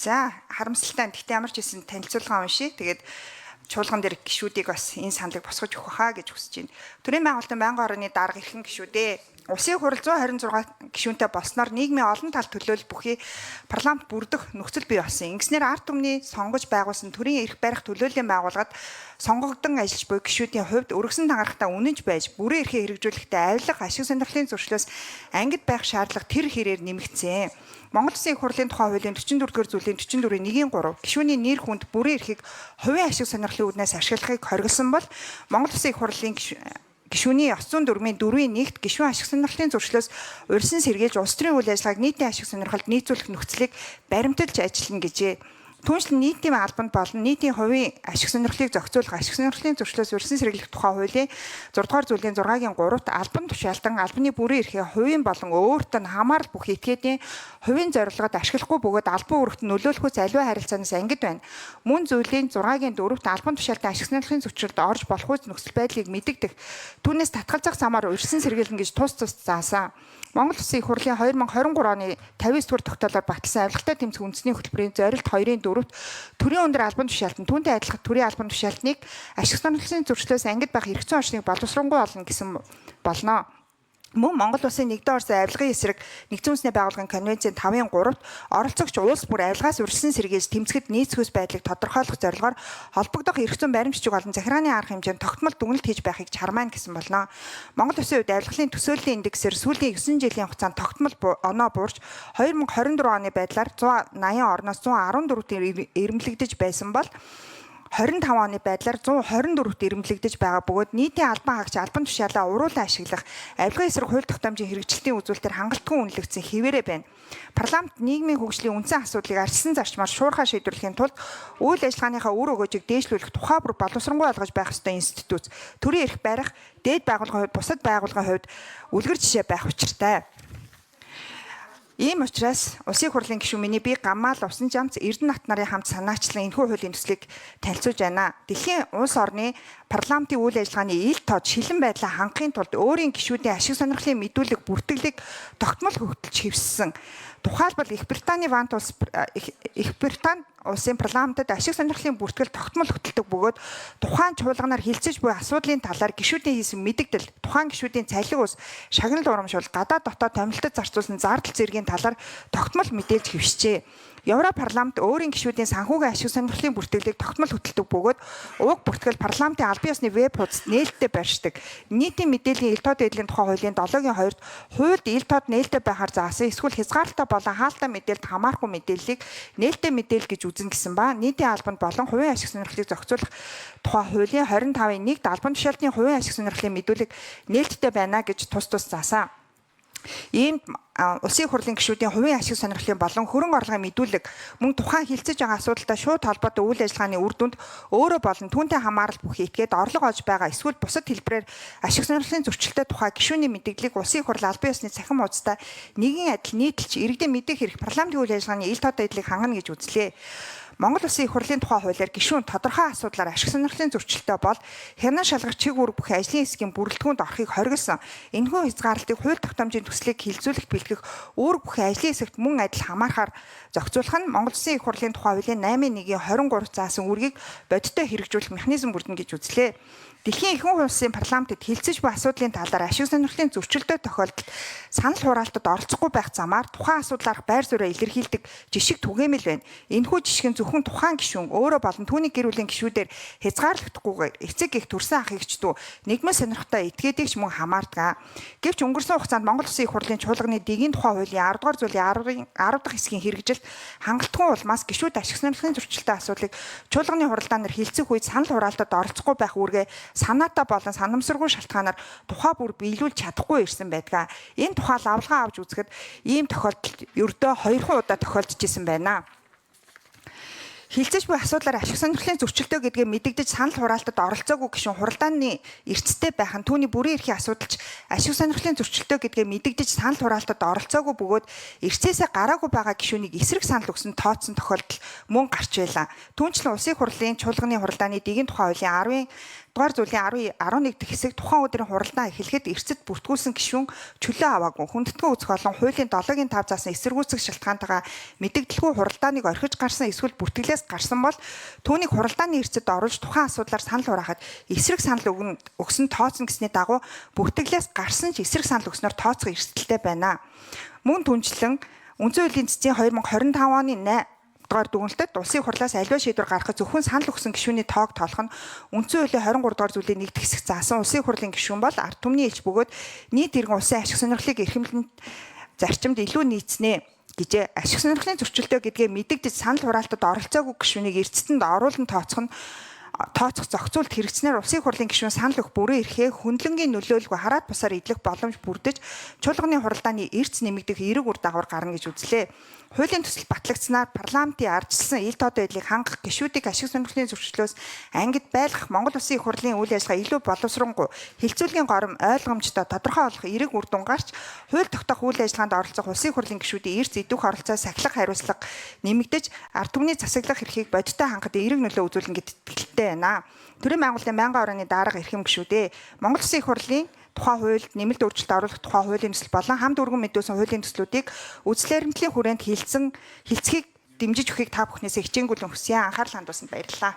За харамсалтай. Гэхдээ ямар ч хэсэн танилцуулга уншия. Тэгээд чуулган дээр гишүүдийг бас энэ саналыг босгож өгөх хаа гэж хүсэж байна. Төрийн байгуулалтын байнгын орны дарга эрхэм гишүүдээ Улсын хурал 126 гишүүнтэй болсноор нийгмийн олон тал төлөөлөл бүхий парламент бүрдэх нөхцөл бий болсон. Ингэснээр ард түмний сонгож байгуулсан төрийн эрх барих төлөөллийн байгууллагад сонгогдсон ажиллаж буй гишүүдийн хувьд өргөсөн тангарахтаа үнэнч байж бүрэн эрхээ хэрэгжүүлэхдээ авилга ашиг сонирхлын зөрчлөөс ангид байх шаардлага тэр хэрээр нэмэгдсэн. Монгол Улсын их хурлын тухай хуулийн 44-р зүйлийн 44-ийн 1-3 гишүүний нэр хүнд бүрэн эрхийг хувийн ашиг сонирхлын үүднээс ашиглахыг хориглосон бол Монгол Улсын их хурлын гишүүний 904-ийн 4-1-т гишүүн ашиг сонирхлын зөрчлөөс урьдчилан сэргийлж улс төрийн үйл ажиллагааг нийтийн ашиг сонирхолд нийцүүлэх нөхцөлийг баримталж ажиллана гэжээ. Түүнчлэн нийтийн албанд болон нийтийн хувийн ашиг сонирхлыг зохицуулах ашиг сонирхлын зөрчлөөс урьдчилан сэргийлэх тухай хуулийн 6-р зүйлийн 6-гийн 3-т албан тушаалтан албаны бүрэн эрхээ хувийн болон өөртөө нь хамаарал бүх этгээдийн хувийн зорилгод ашиглахгүй бөгөөд албан үүрэгт нөлөөлөхүйц аливаа харилцаанаас ангид байна. Мөн зүйлийн 6-гийн 4-т албан тушаалтан ашиг сонирхлын зөрчилд орж болох үйл нөхцөл байдлыг мэдэгдэх түүнээс татгалзах замаар урьдчилан сэргийлнэ гэж тус заасан. Монгол Улсын их хурлын 2023 оны 59-р тогтоолоор баталсан авилгатай тэмцэх үндэсний хөтөлбөрийн зорилт 2-ын 4-т төрийн өндөр албан тушаалтан түүнтэй адилхан төрийн албан тушаалтныг ашиг сонирхлын зөрчлөөс ангид байх эрх зүйн орчныг боловсронгуй болно гэсэн болно. Мөн Монгол Улсын нэгдэн Орсын авилгын эсрэг нэгдсэн үндэсний байгууллагын конвенцийн 5-ын 3-т оролцогч улс бүр авилгаас урьдчилан сэргийлж тэмцэхэд нийцхүйс байдлыг тодорхойлох зорилгоор холбогдох эрх зүйн баримтчиг болон захиргааны арга хэмжээнд тогтмол дүгнэлт хийж байхыг чармаана гэсэн болно. Монгол Улсын хувьд авилгалын төсөөллийн индексээр сүүлийн 9 жилийн хугацаанд тогтмол оноо буурч 2024 оны байдлаар 180 орноос 114-т ирэмлэгдэж байсан бол 25 оны байдлаар 124-т ирэмлэгдэж байгаа бөгөөд нийтийн албан хаагч албан тушаалаа уруулан ашиглах авилгын эсрэг хууль тогтоомжийн хэрэгжилтийн үзүүлэлтээр хангалтгүй үнэлэгдсэн хэвээрээ байна. Парламент нийгмийн хөгжлийн үндсэн асуудлыг арчсан зарчмаар шуурхаа шийдвэрлэхийн тулд үйл ажиллагааныхаа үр өгөөжийг дээшлүүлэх тухай бүр боловсронгуй олгож байх ёстой институт, төрийн эрх барих, дээд байгууллагын хувьд бусад байгууллагын хувьд үлгэр жишээ байх учиртай. Ийм учраас Улсын хурлын гишүүн миний би Гаммал Усан Жамц Эрдэнэт нарын хамт санаачлан энэхүү хуулийн төслийг танилцуулж байна. Дэлхийн улс орны парламентын үйл ажиллагааны ил тод шилэн байдлаа хангахын тулд өөрийн гишүүдийн ашиг сонирхлын мэдүүлэг бүртгэлийг тогтмол хөгжүүлж хэвссэн. Тухайлбал Их Британий улсын парламентад ашиг сонирхлын бүртгэл тогтмол хөтэлдэг бөгөөд тухайн чуулганаар хилцэж буй асуудлын талаар гишүүдийн хийсэн мэдэгдэл, тухайн гишүүдийн цалин ус, шагнал урамшуул, гадаад дотоод томилтод зарцуулсан зардал зэргийн талаар тогтмол мэдээлж хэвшжээ. Европарламент өөрийн гишүүдийн санхүүгийн ашиг сонирхлын бүртгэлийг тогтмол хөтэлдэг бөгөөд уг бүртгэл парламентын албан ёсны веб хуудасд нээлттэй байршдаг. Нийтийн мэдээллийн ил тод эдлийн тухай хуулийн 7-гийн 2-т хуульд ил тод нээлттэй байхаар заасан эсвэл хязгаарлалтай болон хаалттай мэдээлэлд хамаарахгүй мэдээллийг нээлттэй мэдээлэл гэж үзэн гэсэн ба нийтийн албанд болон хувийн ашиг сонирхлыг зохицуулах тухай хуулийн 25-ийн 1-т албан тушаалтны хувийн ашиг сонирхлын мэдүүлэг нээлттэй байна гэж тус заасан. Ийм Улсын хурлын гишүүдийн хувийн ашиг сонирхлын болон хөрөнгө орлогын мэдүүлэг мөн тухайн хилцэж байгаа асуудалтай шууд холбоотой үйл ажиллагааны үр дүнд өөрөө болон түүнтэй хамаарал бүх этгээд орлого олж байгаа эсвэл бусад хэлбэрээр ашиг сонирхлын зөрчилтэй тухай гишүүний мэдээллийг Улсын хурал албан ёсны цахим хуудастай нэгэн адил нийтэлж иргэдийн мэдэх хэрэг парламентын үйл ажиллагааны ил тод байдлыг хангана гэж үзлээ. Монгол Улсын их хурлын тухай хуулиар гишүүн тодорхой асуудлаар ашиг сонирхлын зөрчилтэй бол хянан шалгах чиг үүрэг бүхий ажлын хэсгийн бүрэлдэхүүнд орохыг хориглосон. Энэхүү хязгаарлалтыг хууль тогтоомжийн төслийг хилцүүлэх бэлтгэх үүрэг бүхий ажлын хэсэгт мөн адил хамаарахаар зохицуулах нь Монгол Улсын их хурлын тухай хуулийн 8-1-ийн 23 заасан үүргийг бодиттой хэрэгжүүлэх механизм бүрдэнэ гэж үзлээ. Дэлхийн ихэнх улсын парламентд хилцэж буй асуудлын талаар ашиг сонирхлын зөрчилтэй тохиолдолд санал хураалтад оролцохгүй байх замаар тухайн асуудлаарх байр суурьаа илэрхийлдэг жишг түгээмэл байна. Энэхүү жишг нь зөвхөн тухайн гишүүн өөрөө болон түүний гэр бүлийн гишүүдээр хязгаарлагдахгүйгээр эцэг их төрсэн ах эгчдүү нэгмэл сонирхтой этгээдийг ч мөн хамаардаг. Гэвч өнгөрсөн хугацаанд Монгол Улсын их хурлын чуулганы дэгийн тухай хуулийн 10 дугаар зүйлийн 10 дахь хэсгийн хэрэгжилт хангалтгүй улмаас гишүүд ашиг сонирхлын зөрчилтэй асуудлыг чуулганы хуралдаанаар хилцэх үед санал хураалтад оролцохгүй байх үүргээ санаатаа болон санамсаргүй шалтгаанаар тухай бүр биелүүлж чадахгүй ирсэн байдаг. Энэ тухай лавлгаа авч үзэхэд ийм тохиолдол ердөө 2 удаа тохиолдож исэн байна. Хилцэж буй асуудлаар ашиг сонирхлын зөрчилтэй гэдгээ мэдэгдэж санал хураалтад оролцоогүй гишүүн хуралдааны эрсдэлтэй байх нь түүний бүрэн эрхийн асуудалч ашиг сонирхлын зөрчилтэй гэдгээ мэдэгдэж санал хураалтад оролцоогүй бөгөөд эрсцээсээ гараагүй байгаа гишүүнийг эсрэг санал өгсөн тооцсон тохиолдол мөн гарч байлаа. Түүнчлэн Улсын хурлын чуулганы хуралдааны дэгийн тухай хуулийн дугаар зүйлийн 11 дэх хэсэг тухайн өдрийн хуралдаан эхлэхэд эрсэд бүртгүүлсэн гишүүн чөлөө аваагүй хүндэтгэн үзэх болон хуулийн 7-гийн 5 заасан эсэргүүцэх шалтгаантайгаа мэдэгдэлгүй хуралдааныг орхиж гарсан эсвэл бүртгэлээс гарсан бол түүнийг хуралдааны эрсэд оруулж тухайн асуудлаар санал хураахад эсрэг санал өгсөн тооцно гэсний дагуу бүртгэлээс гарсан ч эсрэг санал өгснөөр тооцох эрсдэлтэй байна. Мөн түнчлэн Үндсэн хуулийн цэцгийн 2025 оны 8 дугаар дүгнэлтэд улсын хурлаас аливаа шийдвэр гаргахад зөвхөн санал өгсөн гишүүний тоог тоолох нь үндсэн хуулийн 23 дугаар зүйлийн 1 хэсэг заасан улсын хурлын гишүүн бол ард түмний элч бөгөөд нийт иргэн улсын ашиг сонирхлыг эрхэмлэн зарчимд илүү нийцнэ гэж ашиг сонирхлын зөрчилтэй гэдгээ мэдэгдэж санал хураалтад оролцоогүй гишүүнийг эрсдэнд оруулан тооцох зохицуулт хэрэгцснээр улсын хурлын гишүүн санал өгөх бүрэн эрхээ хөндлөнгийн нөлөөлөлгүй хараад бусаар идэх боломж бүрдэж чуулганы хуралдааны эрс нэмэгдэх эерэг үр дагавар гарна гэж үзлээ. Хуулийн төсөл батлагдсанаар парламентын ардчилсан ил тод байдлыг хангах гишүүдийг ашиг сонирхлын зөрчлөөс ангид байлгах Монгол Улсын их хурлын үйл ажиллагаа илүү боловсронгуй хилцүүлгийн гором ойлгомжтой тодорхой болох эерэг үр дүн гарч хууль тогтоох үйл ажиллагаанд оролцох улсын их хурлын гишүүдийн эрс идэх оролцоо сахилах хариуцлага нэмэгдэж ард түмний засаглах эрхийг бодиттой хангахад эерэг нөлөө үзүүлнэ гэд итгэлтэй байна. Төрийн байгууллагын 1000 орны дарга эрхэм гишүүдээ Монгол Улсын их хурлын тухайн хуульд нэмэлт өөрчлөлт оруулах тухайн хуулийн төсөл болон хамт өргөн мэдүүлсэн хуулийн төслүүдийг үзлээрэмтлийн хүрээнд хилцэхийг дэмжиж өгөхийг та бүхнээс хичээнгүйлэн хүсье. Анхаарал хандуулсанд баярлалаа.